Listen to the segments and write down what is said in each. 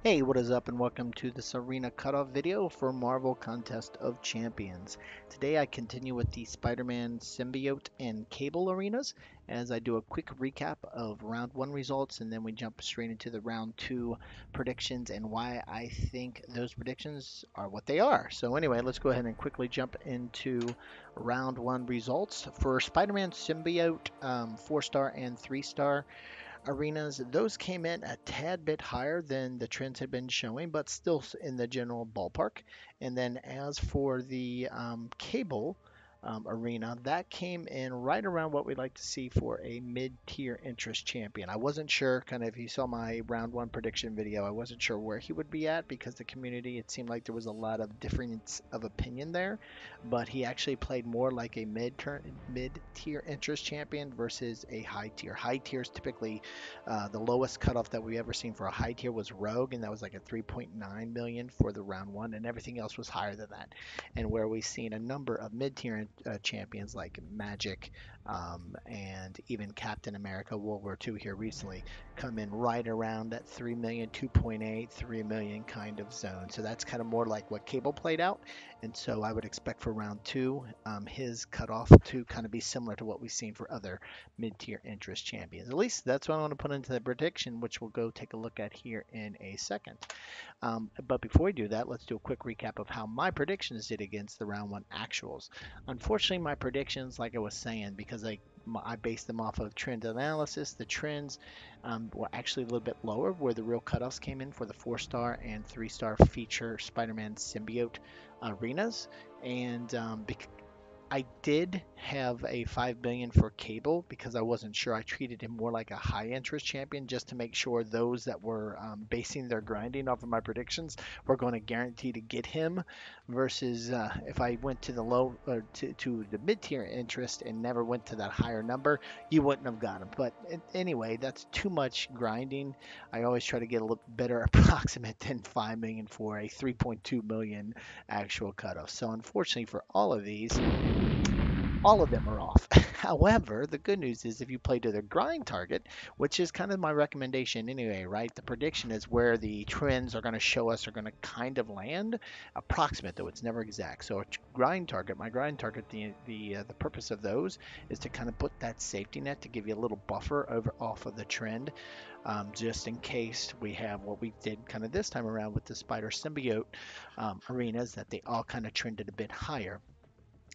Hey, what is up, and welcome to this arena cutoff video for Marvel Contest of Champions. Today I continue with the Spider-Man Symbiote and Cable arenas as I do a quick recap of round one results, and then we jump straight into the round two predictions and why I think those predictions are what they are. So anyway, let's go ahead and quickly jump into round one results. For Spider-Man Symbiote, 4-star and 3-star arenas, those came in a tad bit higher than the trends had been showing, but still in the general ballpark. And then as for the cable arena, that came in right around what we'd like to see for a mid-tier interest champion. I wasn't sure, kind of, if you saw my round one prediction video, I wasn't sure where he would be at because the community, it seemed like there was a lot of difference of opinion there, but he actually played more like a mid-tier interest champion versus a high tier. High tiers typically the lowest cutoff that we ever seen for a high tier was Rogue, and that was like a 3.9 million for the round one, and everything else was higher than that. And where we've seen a number of mid-tier champions like Magic and even Captain America World War II here recently come in right around that 3 million, 2.8, 3 million kind of zone. So that's kind of more like what Cable played out. And so I would expect for round two, his cutoff to kind of be similar to what we've seen for other mid-tier interest champions. At least that's what I want to put into the prediction, which we'll go take a look at here in a second. But before we do that, let's do a quick recap of how my predictions did against the round one actuals. Unfortunately, my predictions, like I was saying, because I based them off of trend analysis. The trends were actually a little bit lower, where the real cutoffs came in for the 4-star and 3-star feature Spider-Man Symbiote arenas. And I did have a 5 billion for Cable because I wasn't sure. I treated him more like a high interest champion just to make sure those that were basing their grinding off of my predictions were going to guarantee to get him. Versus if I went to the low or to the mid tier interest and never went to that higher number, you wouldn't have got him. But anyway, that's too much grinding. I always try to get a little better approximate than 5 million for a 3.2 million actual cutoff. So unfortunately for all of them are off. However, the good news is if you play to the grind target, which is kind of my recommendation anyway, right? The prediction is where the trends are going to show us are going to kind of land, approximate though it's never exact. So a grind target, my grind target, the purpose of those is to kind of put that safety net to give you a little buffer over off of the trend, just in case we have what we did kind of this time around with the Spider Symbiote arenas that they all kind of trended a bit higher.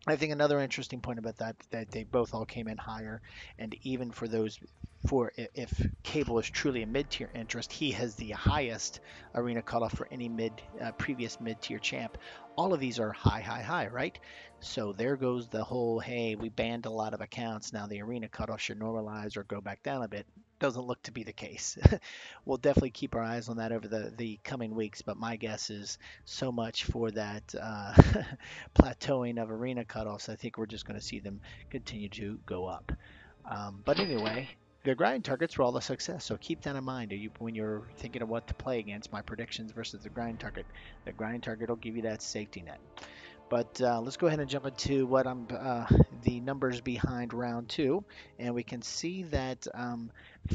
I think another interesting point about that they both all came in higher, and even for those for if Cable is truly a mid-tier interest, he has the highest arena cutoff for any previous mid-tier champ. All of these are high, high, high, right? So there goes the whole, hey, we banned a lot of accounts, now the arena cutoff should normalize or go back down a bit. Doesn't look to be the case. We'll definitely keep our eyes on that over the coming weeks, but my guess is so much for that plateauing of arena cutoffs. I think we're just going to see them continue to go up. But anyway, the grind targets were all a success, so keep that in mind when you're thinking of what to play against. My predictions versus the grind target will give you that safety net. But let's go ahead and jump into what the numbers behind round two, and we can see that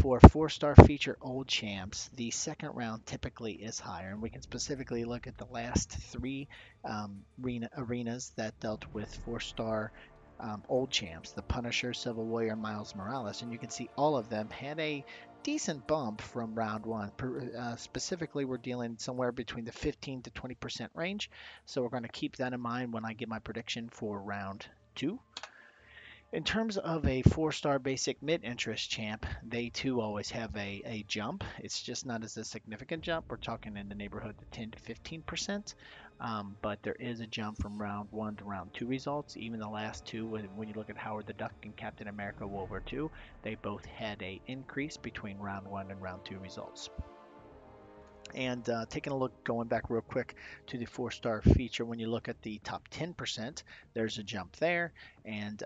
for 4-star feature old champs, the second round typically is higher, and we can specifically look at the last three arenas that dealt with 4-star old champs, the Punisher, Civil Warrior, Miles Morales, and you can see all of them had a decent bump from round one. Specifically, we're dealing somewhere between the 15 to 20% range, so we're going to keep that in mind when I give my prediction for round two. In terms of a 4-star basic mid-interest champ, they too always have a jump. It's just not as a significant jump. We're talking in the neighborhood of 10 to 15%. But there is a jump from round one to round two results. Even the last two, when you look at Howard the Duck and Captain America World War II, they both had a increase between round one and round two results. And taking a look, going back real quick to the 4-star feature, when you look at the top 10%, there's a jump there. And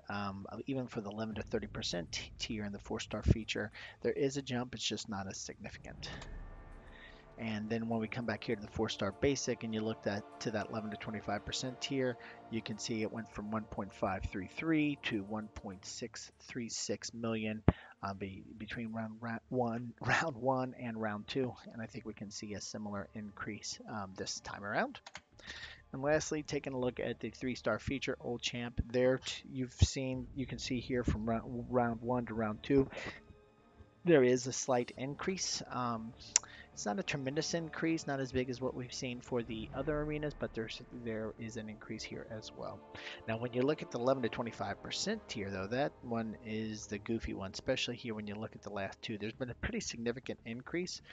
even for the 11 to 30% tier in the 4-star feature, there is a jump. It's just not as significant. And And then when we come back here to the 4-star basic and you looked at to that 11 to 25% tier, you can see it went from 1.533 to 1.636 million between round one and round two. And I think we can see a similar increase this time around. And lastly, taking a look at the 3-star feature, Old Champ. There, you can see here from round one to round two, there is a slight increase. It's not a tremendous increase, not as big as what we've seen for the other arenas, but there is an increase here as well. Now, when you look at the 11 to 25% tier, though, that one is the goofy one, especially here when you look at the last two. There's been a pretty significant increase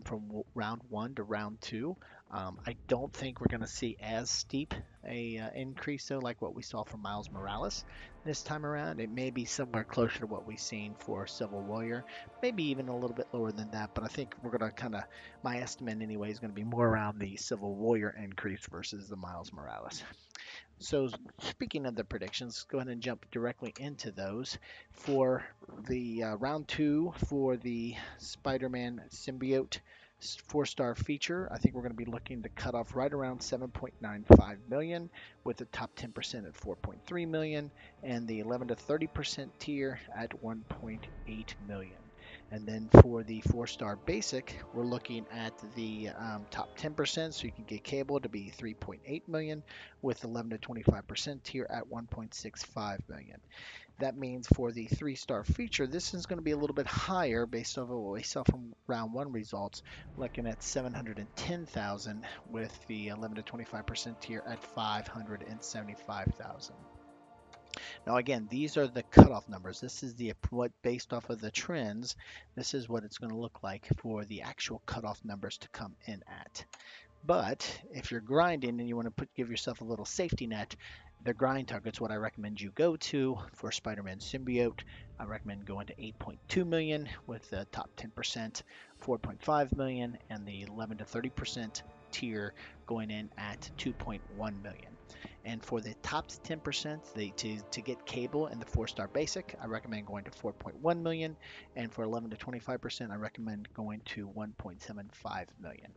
from round one to round two. I don't think we're going to see as steep a increase, though, like what we saw for Miles Morales this time around. It may be somewhere closer to what we've seen for Civil Warrior, maybe even a little bit lower than that, but I think we're going to kind of, my estimate anyway, is going to be more around the Civil Warrior increase versus the Miles Morales. So speaking of the predictions, go ahead and jump directly into those. For the round two for the Spider-Man Symbiote 4-star feature, I think we're going to be looking to cut off right around 7.95 million, with the top 10% at 4.3 million and the 11 to 30% tier at 1.8 million. And then for the 4-star basic, we're looking at the top 10%, so you can get Cable to be 3.8 million, with 11 to 25% tier at 1.65 million. That means for the 3-star feature, this is going to be a little bit higher based on what we saw from round one results, looking at 710,000, with the 11 to 25% tier at 575,000. Now again, these are the cutoff numbers. This is the what based off of the trends. This is what it's going to look like for the actual cutoff numbers to come in at. But if you're grinding and you want to give yourself a little safety net, the grind target's what I recommend you go to for Spider-Man Symbiote. I recommend going to 8.2 million with the top 10%, 4.5 million, and the 11 to 30% tier going in at 2.1 million. And for the top 10%, to get Cable and the 4-star basic, I recommend going to 4.1 million, and for 11 to 25%, I recommend going to 1.75 million.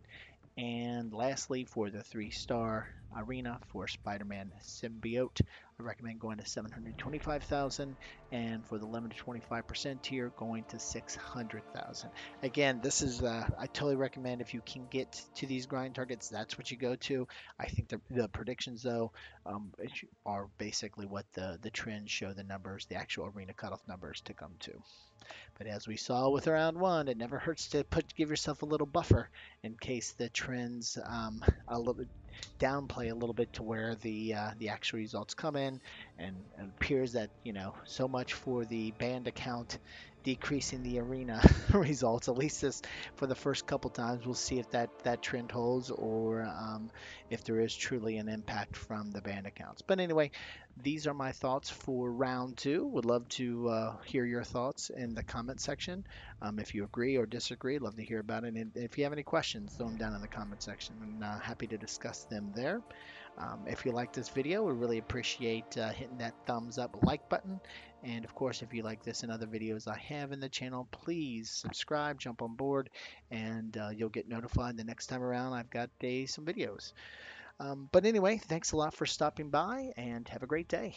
And lastly, for the 3-star arena for Spider-Man Symbiote, I recommend going to 725,000, and for the 11 to 25% tier, going to 600,000. Again, this is I totally recommend if you can get to these grind targets, that's what you go to. I think the predictions though are basically what the trends show the numbers, the actual arena cutoff numbers to come to. But as we saw with round one, it never hurts to give yourself a little buffer in case the trends a little downplay a little bit to where the actual results come in, and it appears that so much for the banned account decreasing the arena results, at least this for the first couple times. We'll see if that trend holds, or if there is truly an impact from the banned accounts. But anyway, these are my thoughts for round two. Would love to hear your thoughts in the comment section. If you agree or disagree, love to hear about it. And if you have any questions, throw them down in the comment section, and happy to discuss them there. If you like this video, we really appreciate hitting that thumbs up like button. And of course, if you like this and other videos I have in the channel, please subscribe, jump on board, and you'll get notified the next time around I've got some videos. But anyway, thanks a lot for stopping by, and have a great day.